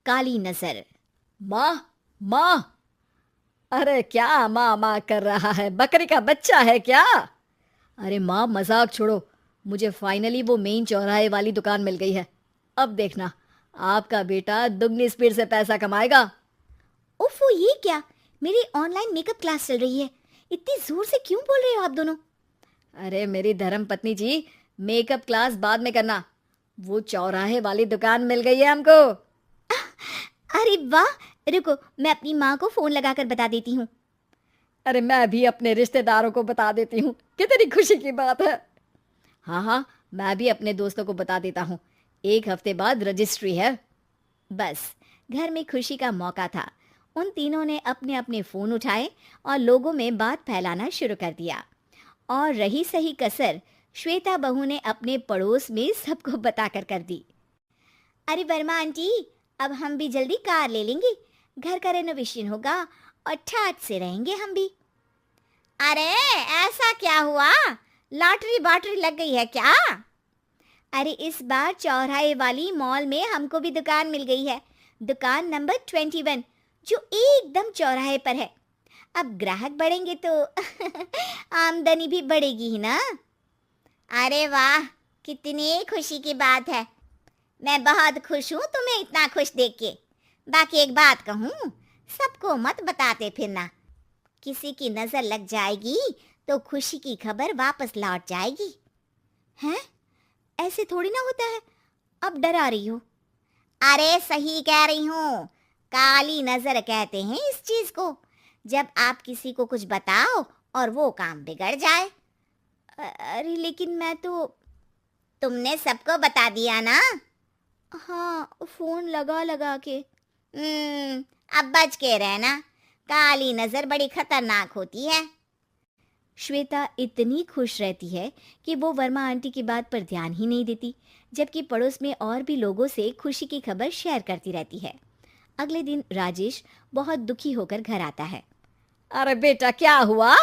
काली नजर। माँ, माँ। अरे क्या माँ माँ कर रहा है? बकरी का बच्चा है क्या? अरे माँ, मजाक छोड़ो। मुझे फाइनली वो मेन चौराहे वाली दुकान मिल गई है। अब देखना, आपका बेटा दुगनी स्पीड से पैसा कमाएगा। उफ़ो, ये क्या? मेरी ऑनलाइन मेकअप क्लास चल रही है। इतनी जोर से क्यों बोल रहे हो आप दोनों? अरे मेरी धर्म पत्नी जी, मेकअप क्लास बाद में करना। वो चौराहे वाली दुकान मिल गई है हमको। अरे वाह! रुको, मैं अपनी माँ को फोन लगाकर बता देती हूँ। अरे मैं भी अपने रिश्तेदारों को बता देती हूँ। कितनी खुशी की बात है। हाँ हाँ, मैं भी अपने दोस्तों को बता देता हूँ। 1 हफ्ते बाद रजिस्ट्री है। बस, घर में खुशी का मौका था। उन तीनों ने अपने अपने फोन उठाए और लोगों में बात फैलाना शुरू कर दिया। और रही सही कसर श्वेता बहू ने अपने पड़ोस में सबको बताकर कर दी। अरे वर्मा आंटी, अब हम भी जल्दी कार ले लेंगे। घर का रेनोवेशन होगा और ठाट से रहेंगे हम भी। अरे, ऐसा क्या हुआ? लॉटरी बाटरी लग गई है क्या? अरे, इस बार चौराहे वाली मॉल में हमको भी दुकान मिल गई है। दुकान नंबर 21, जो एकदम चौराहे पर है। अब ग्राहक बढ़ेंगे तो आमदनी भी बढ़ेगी ही ना। अरे वाह, कितनी खुशी की बात है। मैं बहुत खुश हूँ तुम्हें इतना खुश देख के। बाकी एक बात कहूँ, सबको मत बताते फिरना। किसी की नजर लग जाएगी तो खुशी की खबर वापस लौट जाएगी। हैं? ऐसे थोड़ी ना होता है। अब डरा रही हो? अरे सही कह रही हूँ। काली नजर कहते हैं इस चीज को, जब आप किसी को कुछ बताओ और वो काम बिगड़ जाए। अरे लेकिन मैं तो। तुमने सबको बता दिया ना? हाँ, फोन लगा लगा के। अब बच के रहना। काली नजर बड़ी खतरनाक होती है। श्वेता इतनी खुश रहती है कि वो वर्मा आंटी की बात पर ध्यान ही नहीं देती, जबकि पड़ोस में और भी लोगों से खुशी की खबर शेयर करती रहती है। अगले दिन राजेश बहुत दुखी होकर घर आता है। अरे बेटा, क्या हुआ?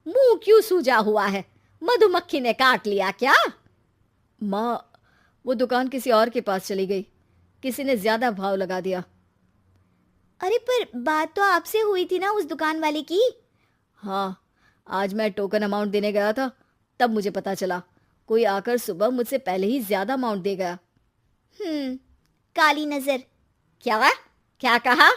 मुंह क्यों सूजा हुआ है? मधुमक्खी ने काट लिया क्या? माँ, वो दुकान किसी और के पास चली गई। किसी ने ज्यादा भाव लगा दिया। अरे पर बात तो आपसे हुई थी ना उस दुकान वाले की। हाँ, आज मैं टोकन अमाउंट देने गया था, तब मुझे पता चला। कोई आकर सुबह मुझसे पहले ही ज्यादा अमाउंट दे गया। काली नजर। क्या? क्या कहा?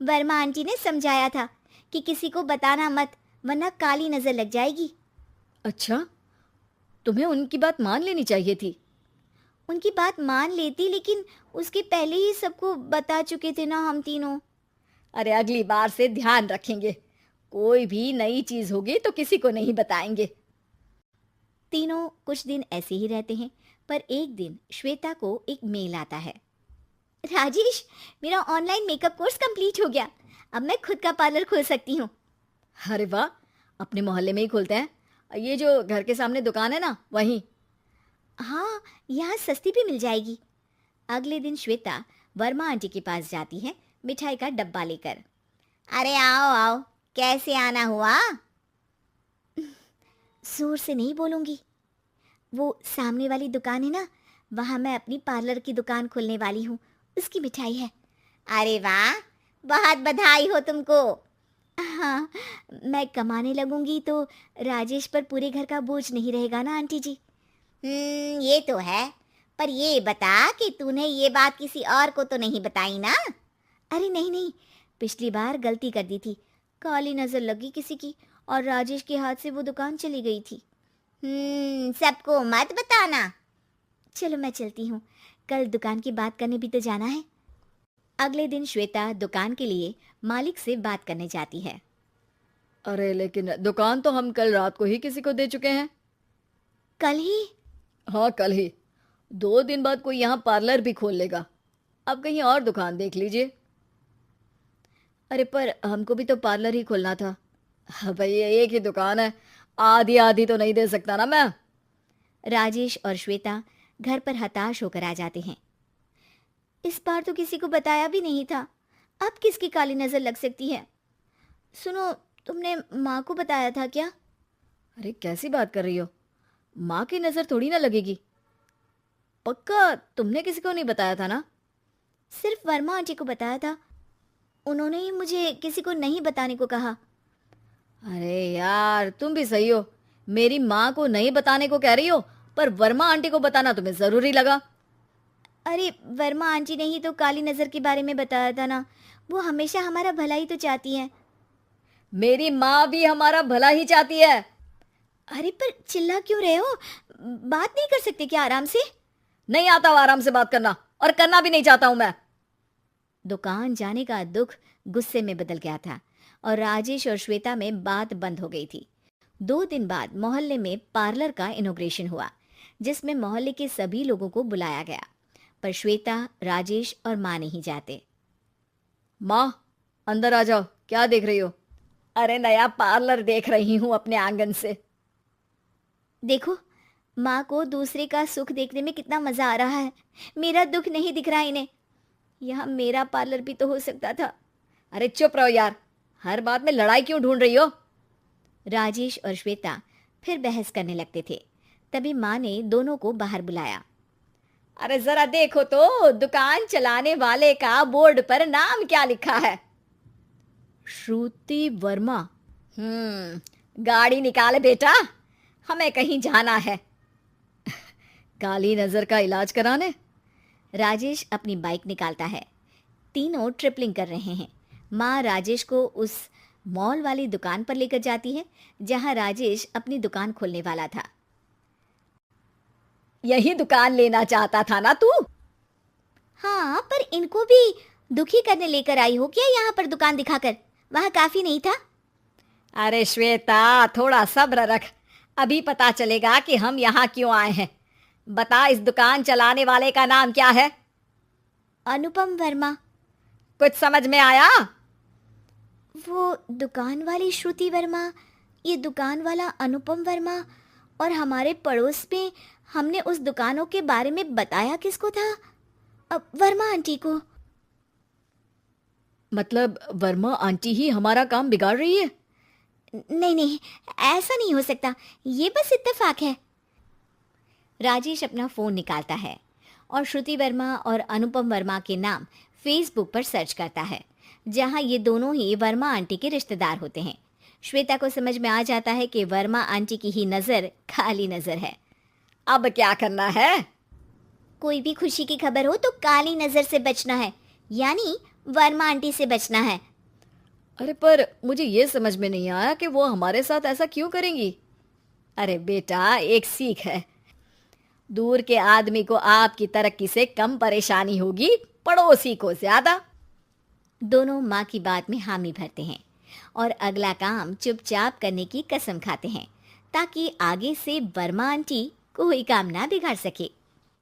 वर्मा आंटी ने समझाया था कि किसी को बताना मत, वरना काली नजर लग जाएगी। अच्छा, तुम्हें उनकी बात मान लेनी चाहिए थी। उनकी बात मान लेती, लेकिन उसके पहले ही सबको बता चुके थे ना हम तीनों। अरे अगली बार से ध्यान रखेंगे। कोई भी नई चीज होगी तो किसी को नहीं बताएंगे। तीनों कुछ दिन ऐसे ही रहते हैं, पर एक दिन श्वेता को एक मेल आता है। राजेश, मेरा ऑनलाइन मेकअप कोर्स कंप्लीट हो गया। अब मैं खुद का पार्लर खोल सकती हूँ। अरे वाह, अपने मोहल्ले में ही खोलते हैं। ये जो घर के सामने दुकान है ना, वहीं। हाँ, यहाँ सस्ती भी मिल जाएगी। अगले दिन श्वेता वर्मा आंटी के पास जाती है, मिठाई का डब्बा लेकर। अरे आओ आओ, कैसे आना हुआ? जोर से नहीं बोलूंगी। वो सामने वाली दुकान है ना, वहाँ मैं अपनी पार्लर की दुकान खोलने वाली हूँ। उसकी मिठाई है। अरे वाह, बहुत बधाई हो तुमको। हाँ, मैं कमाने लगूंगी तो राजेश पर पूरे घर का बोझ नहीं रहेगा ना आंटी जी। ये तो है। पर ये बता कि तूने ये बात किसी और को तो नहीं बताई ना? अरे नहीं नहीं, पिछली बार गलती कर दी थी। काली नजर लगी किसी की और राजेश के हाथ से वो दुकान चली गई थी। सबको मत बताना। चलो मैं चलती हूँ, कल दुकान की बात करने भी तो जाना है। अगले दिन श्वेता दुकान के लिए मालिक से बात करने जाती है। अरे लेकिन दुकान तो हम कल रात को ही किसी को दे चुके हैं। कल ही? हाँ, कल ही। 2 दिन बाद कोई यहाँ पार्लर भी खोल लेगा। अब कहीं और दुकान देख लीजिए। अरे पर हमको भी तो पार्लर ही खोलना था। हाँ भाई, ये एक ही दुकान है, आधी आधी तो नहीं दे सकता ना मैं। राजेश और श्वेता घर पर हताश होकर आ जाते हैं। इस बार तो किसी को बताया भी नहीं था, अब किसकी काली नजर लग सकती है? सुनो, तुमने माँ को बताया था क्या? अरे कैसी बात कर रही हो? माँ की नज़र थोड़ी ना लगेगी। पक्का तुमने किसी को नहीं बताया था ना? सिर्फ वर्मा आंटी को बताया था। उन्होंने ही मुझे किसी को नहीं बताने को कहा। अरे यार, तुम भी सही हो। मेरी माँ को नहीं बताने को कह रही हो, पर वर्मा आंटी को बताना तुम्हें जरूरी लगा। अरे वर्मा आंटी ने ही तो काली नज़र के बारे में बताया था ना। वो हमेशा हमारा भला ही तो चाहती हैं। मेरी माँ भी हमारा भला ही चाहती है। अरे पर चिल्ला क्यों रहे हो? बात नहीं कर सकते क्या आराम से? नहीं आता वो आराम से बात करना, और करना भी नहीं चाहता हूं मैं। दुकान जाने का दुख गुस्से में बदल गया था और राजेश और श्वेता में बात बंद हो गई थी। 2 दिन बाद मोहल्ले में पार्लर का इनॉग्रेशन हुआ, जिसमें मोहल्ले के सभी लोगों को बुलाया गया, पर श्वेता, राजेश और माँ नहीं जाते। माँ, अंदर आ जाओ। क्या देख रही हो? अरे नया पार्लर देख रही हूँ अपने आंगन से। देखो, माँ को दूसरे का सुख देखने में कितना मजा आ रहा है। मेरा दुख नहीं दिख रहा इन्हें। यहाँ मेरा पार्लर भी तो हो सकता था। अरे चुप रहो यार, हर बात में लड़ाई क्यों ढूंढ रही हो? राजेश और श्वेता फिर बहस करने लगते थे। तभी माँ ने दोनों को बाहर बुलाया। अरे जरा देखो तो, दुकान चलाने वाले का बोर्ड पर नाम क्या लिखा है? श्रुति वर्मा। गाड़ी निकाले बेटा, हमें कहीं जाना है। काली नजर का इलाज कराने? राजेश अपनी बाइक निकालता है। तीनों ट्रिपलिंग कर रहे हैं। माँ राजेश को उस मॉल वाली दुकान पर लेकर जाती है जहाँ राजेश अपनी दुकान खोलने वाला था। यही दुकान लेना चाहता था ना तू? हाँ, पर इनको भी दुखी करने लेकर आई हो क्या यहाँ पर दुकान दिखाकर? वहाँ काफी नहीं था? अरे श्वेता, थोड़ा सब्र रख, अभी पता चलेगा कि हम यहाँ क्यों आए हैं। बता, इस दुकान चलाने वाले का नाम क्या है? अनुपम वर्मा। कुछ समझ में आया? वो दुकान वाली श्रुति वर्मा, ये दुकान वाला अनुपम वर्मा, और हमारे पड़ोस में हमने उस दुकानों के बारे में बताया किसको था? वर्मा आंटी को। मतलब वर्मा आंटी ही हमारा काम बिगाड़ रही है? नहीं नहीं, ऐसा नहीं हो सकता, ये बस इत्तेफाक है। राजेश अपना फोन निकालता है और श्रुति वर्मा और अनुपम वर्मा के नाम फेसबुक पर सर्च करता है, जहां ये दोनों ही वर्मा आंटी के रिश्तेदार होते हैं। श्वेता को समझ में आ जाता है कि वर्मा आंटी की ही नज़र काली नज़र है। अब क्या करना है? कोई भी खुशी की खबर हो तो काली नज़र से बचना है, यानी वर्मा आंटी से बचना है। अरे पर मुझे ये समझ में नहीं आया कि वो हमारे साथ ऐसा क्यों करेंगी। अरे बेटा, एक सीख है, दूर के आदमी को आपकी तरक्की से कम परेशानी होगी, पड़ोसी को ज्यादा। दोनों माँ की बात में हामी भरते हैं और अगला काम चुपचाप करने की कसम खाते हैं, ताकि आगे से वर्मा आंटी कोई काम ना बिगाड़ सके।